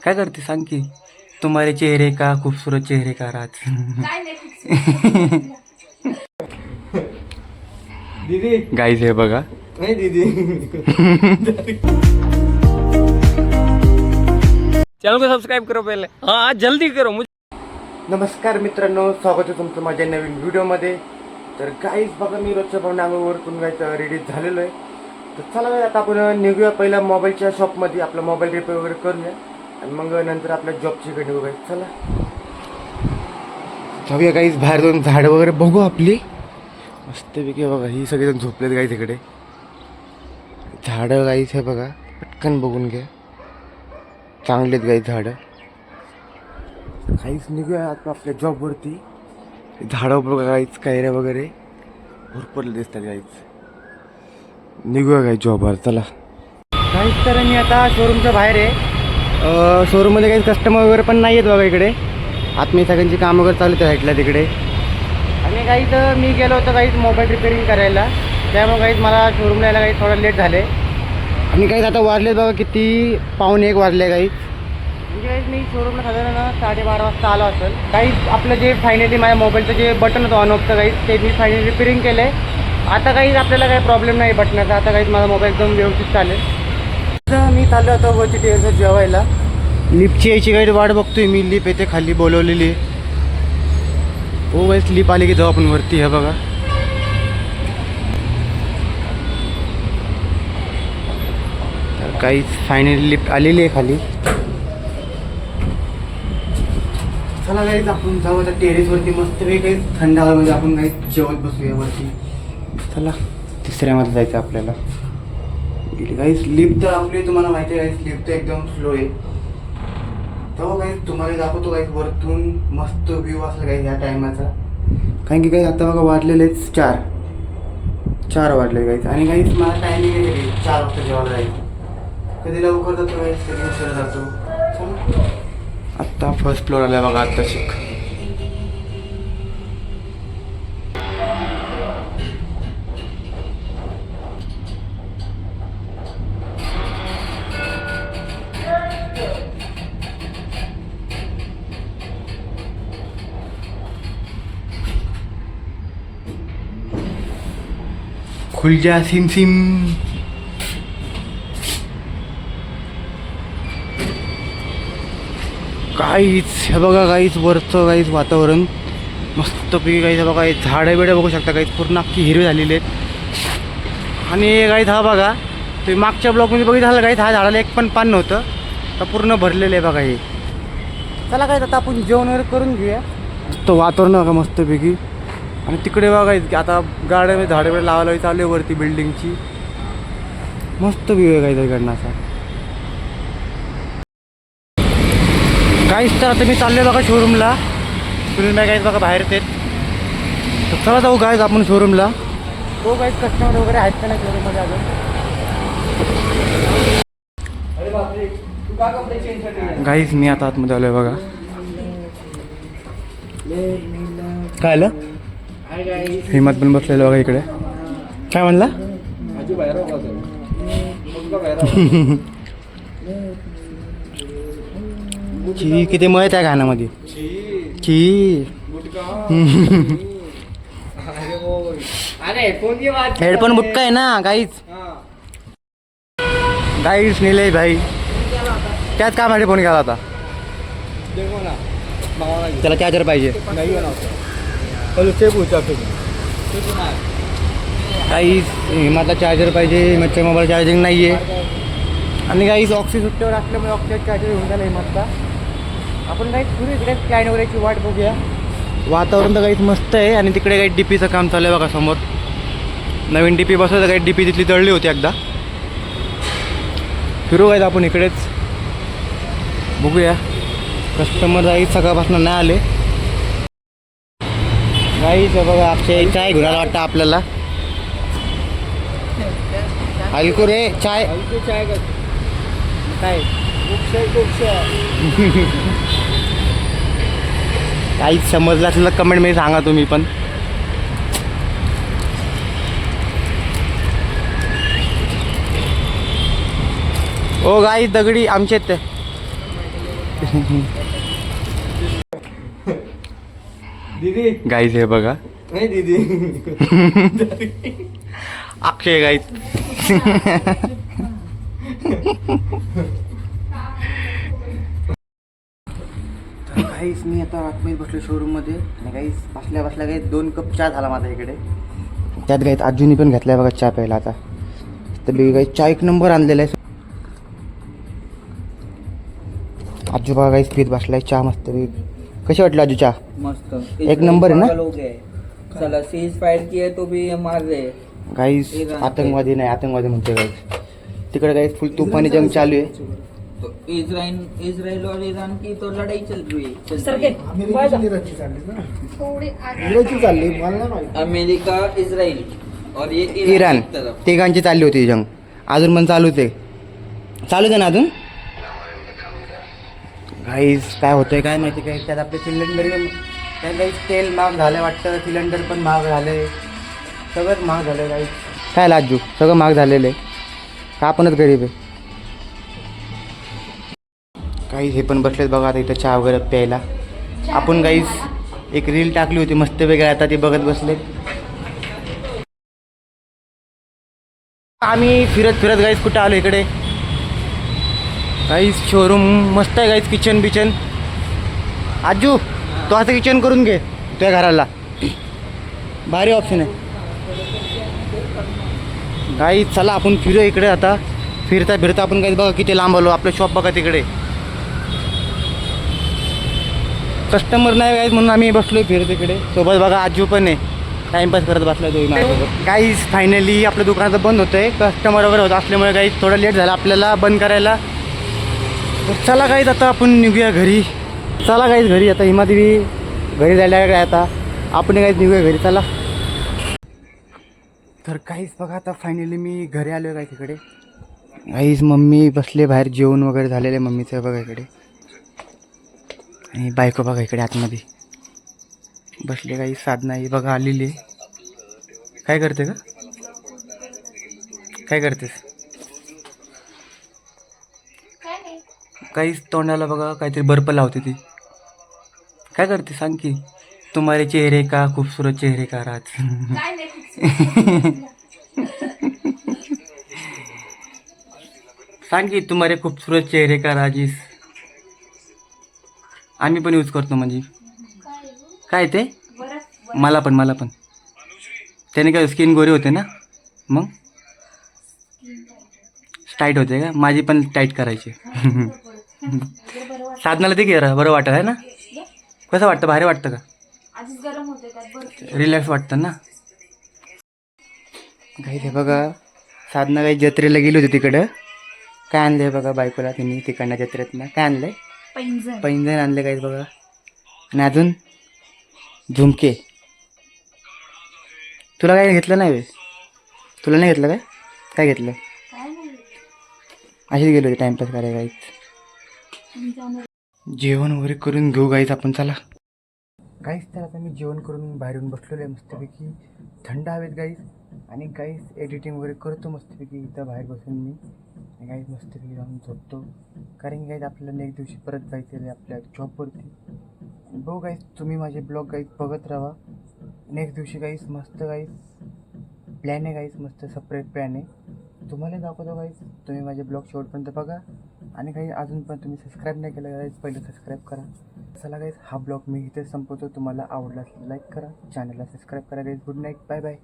काय करते सांग की. तुम्हारे चेहरे का खूबसूरत चेहरे का राज. दीदी गाईज हे बघा. नाही दीदी. चॅनल को सबस्क्राईब करो पहिले. हा जल्दी करो. नमस्कार मित्रांनो, स्वागत आहे तुमचं माझ्या नवीन व्हिडिओमध्ये. तर गाईज बघा, मी रोजच्या पाहून अंगावरतून गायचं रेडी झालेलो आहे. तर चला आता आपण निघूया पहिला मोबाईलच्या शॉपमध्ये, आपला मोबाईल रिपेअर वगैरे करूया आणि मग नंतर आपल्या जॉबची कडे बघाय. चला जाऊया गाईज, बाहेर जाऊन झाडं वगैरे बघू आपली मस्तपैकी. बघा ही सगळेजण झोपलेत गाई तिकडे. झाडं गाईच हे बघा, पटकन बघून घ्या, चांगलेत गाई झाडं. काहीच निघूया आता आपल्या जॉबवरती. झाडं बघा गाईच, कैऱ्या वगैरे भरपूर दिसतात गाईच. निघूया गाई जॉबवर. चला काहीच, तर मी आता शोरूमच्या बाहेर आहे. शोरूममध्ये काही कस्टमर वगैरे पण नाही आहेत बघा इकडे. आत मी सगळ्यांची काम वगैरे चालू आहेत साईडला तिकडे. आणि काही तर मी गेलो होतो काहीच मोबाईल रिपेअरिंग करायला, त्यामुळे काहीच मला शोरूमला यायला काही थोडं लेट झाले. आणि काहीच आता वाजलेत बघा किती, 1:45 वाजले काहीच. म्हणजे काहीच मी शोरूमला साधारण 12:30 वाजता आलो असेल. काहीच आपलं जे फायनली माझ्या मोबाईलचं जे बटन होतं ऑन ऑफचं काहीच, ते मी फायनली रिपेअरिंग केलं आहे. आता काहीच आपल्याला काही प्रॉब्लेम नाही बटनाचा. आता काहीच माझा मोबाईल एकदम व्यवस्थित चालेल. तर मी चाललो होतो वरची टेरेसवर जेवायला. लिफ्टची यायची काही वाट बघतोय मी. लिफ्ट येते खाली बोलवलेली. हो वाईस लिफ्ट आली की जाऊ आपण वरती. हे बघा तर काहीच फायनली लिफ्ट आलेली आहे खाली. चला काहीच आपण जाऊ आता टेरेसवरती. मस्त काही थंड हवेमध्ये आपण काही जेवत बसूया वरती. चला तिसऱ्यामध्ये जायचं आपल्याला. काहीच लिफ्ट तर आपली तुम्हाला माहिती आहे, लिफ्ट तर एकदम स्लो आहे. तेव्हा काही तुम्हाला दाखवतो काही वरतून मस्त व्ह्यू असला काही ह्या टायमाचा. कारण की काही आता बघा वाजलेले 4 वाजले काहीच. आणि काहीच मला टायमिंग आहे 4 वाजता जेवायला जायचं. कधी लवकर जातो काहीच, कधी उशिरा जातो. आत्ता फर्स्ट फ्लोर आला बघा आत्ता शिक. खुल जा सिम सिम. काहीच हे बघा काहीच वरचं काहीच वातावरण मस्तपैकी. काहीच बघा झाडं बिडं बघू शकता, काहीच पूर्ण अख्खी हिरवी झालेली आहेत. आणि काहीच हा बघा, तुम्ही मागच्या ब्लॉकमध्ये बघितलं झालं काहीच, हा झाडाला एक पण पान नव्हतं, तर पूर्ण भरलेलं आहे बघा हे. चला काय आता आपण जेवण वगैरे करून घेऊया. तो वातावरण बघा मस्तपैकी. आणि तिकडे बघा की आता गाड्यामध्ये झाडं बिडं लावायला चालू आहे वरती बिल्डिंगची. मस्त व्ह्यू आहे काही तिकडनं असा. काहीच तर आता मी चाललो बघा शोरूमला. सुनील बाई काहीच बघा बाहेर येत. तर चला जाऊ गाईज आपण शोरूमला. हो काहीच कस्टमर वगैरे आहेत का नाही शोरूममध्ये अजून. गाईज मी आता आतमध्ये आलो आहे बघा. काय आलं हिमत पण बसलेलं बघा इकडे. काय म्हणला ची किती मळ त्या गाण्यामध्ये. ची हेडफोन बुटका आहे ना गाईच. गाईच नेले भाई, त्याच कामासाठी फोन केला होता. त्याला चार्जर पाहिजे. काहीच हिमातला चार्जर पाहिजे. हिमातच्या मोबाईल चार्जिंग नाही आहे. आणि काहीच ऑक्सी सुट्टीवर असल्यामुळे ऑक्सिजन चार्जर घेऊन झाला हिमातला. आपण काही पुढे इकडे क्लायंट वगैरेची वाट बघूया. वातावरण तर काहीच मस्त आहे. आणि तिकडे काही डीपीचं काम चालू आहे बघा समोर. नवीन डीपी बसवलं, काही डीपी तिथली तळली होती एकदा. फिरू आहेत आपण इकडेच, बघूया. कस्टमर जाईल सकाळपासून नाही आले. काहीच बघा आपल्या चाय घेऊन आला वाटतं आपल्याला. हलकू रे चाय. काय काहीच समजलं असेल तर कमेंटमध्ये सांगा तुम्ही पण. ओ गाई दगडी आमचे आहेत ते. दीदी गाईज हे बघा नाही दीदी अक्षय गाईज. तर काहीच मी आता आतमध्ये बसलो शोरूममध्ये आणि काहीच बसल्या बसल्या काही 2 कप चहा झाला माझा इकडे. त्यात काही आजूनी पण घेतलाय बघा चहा प्यायला आता. तर बी काही चहा 1 नंबर आणलेला आहे. आजू बघा काहीच पीत बसलाय चहा मस्त. कशी वाटली आजू चहा? मस्त 1 नंबर आहे ना. लोग है चला सीज फायर किया तो भी मार रहे गाईस आतंकवादी नाही, आतंकवादी म्हणते गाईस. तिकडे काहीच फुल तुफानी जंग चालू आहे. तो इजराइल और ईरान की तो लड़ाई चल रही है. अमेरिका इजराइल और ये इराण की तरफ. तिघांची चालली होती जंग. अजून पण चालूच आहे. चालूच आहे ना अजून. गाईस काय होतंय काय माहिती. काय त्यात आपले सिलेंडर काय काही तेल महाग झालं वाटतं. सिलेंडर पण महाग झाले. सगळंच महाग झालं गाईस. काय लाजू सगळं महाग झालेलं आहे. का आपणच गरीब आहे. काही हे पण बसलेत बघा आता इथं चहा वगैरे प्यायला. आपण गाईस एक रील टाकली होती मस्त वेगळी, आता ती बघत बसले. आम्ही फिरत फिरत गाईस कुठं आलो इकडे. गाईस शोरूम मस्त आहे गाईस. किचन बिचन. आजू तो असं किचन करून घे तुझ्या घराला. भारी ऑप्शन आहे गाईस. चला आपण फिरू इकडे आता. फिरता फिरता आपण गाईस बघा किती लांब आलो. आपलं शॉप बघा तिकडे. कस्टमर नाही गाईस म्हणून आम्ही बसलोय फिरत इकडे. सोबत बघा आजू पण आहे. टाईमपास करत बसला तो माझ्यासोबत. गाईस फायनली आपलं दुकानाचं बंद होतं आहे. कस्टमर वगैरे होत असल्यामुळे गाईस थोडं लेट झालं आपल्याला बंद करायला. तर चला गाईस आता आपण निघूया घरी. चला गाईस घरी आता. हिमादेवी घरी जायला काय आता आपण गाईस निघूया घरी. चला. तर काहीच बघा आता फायनली मी घरी आलो आहे काय तिकडे. काहीच मम्मी बसले बाहेर. जेवण वगैरे झालेलं आहे मम्मीचं बघा इकडे. आणि बायको बघा इकडे आतमध्ये बसले. काही साधना ही बघा आलेली आहे. काय करते का? काय करतेस? काहीच तोंडाला बघा काहीतरी बर्फ लावते ती. काय करते सांग की. तुम्हारे चेहरे का खूबसूरत चेहरे का राज. सांग की तुम्हारे खूबसूरत चेहरे का राजीस. आम्ही पण यूज करतो म्हणजे. काय ते मला पण त्याने काय स्किन गोरी होते ना. मग टाईट होते का. माझी पण टाईट करायची. साधनाला ते घे बरं वाटत आहे ना. कसं वाटतं? भारी वाटतं का? रिलॅक्स वाटतं ना. काही ते बघा साधना काही जत्रेला गेली होती तिकडं. काय आणलंय बघा बायकोला तिने तिकडनं जत्रेतनं. काय आणलंय? पैंजण आणले काही बघा. आणि अजून झुमके. तुला काय घेतलं नाही बे? तुला नाही घेतलं काय? काय घेतलं? असेच गेलो होते टाईमपास करायला गाईच. जेवण वगैरे करून घेऊ गाईच आपण. चला गाईच. तर आता मी जेवण करून बाहेरून बसलेलो आहे मस्तपैकी थंड हवेत गाईच. आणि गाईच एडिटिंग वगैरे करतो मस्तपैकी इथं बाहेर बसून मी. आणि गाईच मस्तपैकी जाऊन झोपतो. कारण की गाईच आपल्याला एक दिवशी परत जायचं आहे आपल्या जॉबवरती. बघू गाईच तुम्ही माझे ब्लॉग गाईच बघत राहा. नेक्स्ट दिवशी गाईच मस्त गाईच प्लॅन आहे गाईच. मस्त सेपरेट प्लॅन आहे. तुम्हाला दाखवतो गाईज. तुम्ही माझे ब्लॉग शेवटपर्यंत बघा. आणि काही अजून पण तुम्ही सबस्क्राईब नाही केलं गाईज पहिले सबस्क्राईब करा. चला गाईज हा ब्लॉग मी इथे संपवतो. तुम्हाला आवडला लाईक करा. चॅनलला सबस्क्राईब करा guys. Good night. Bye bye.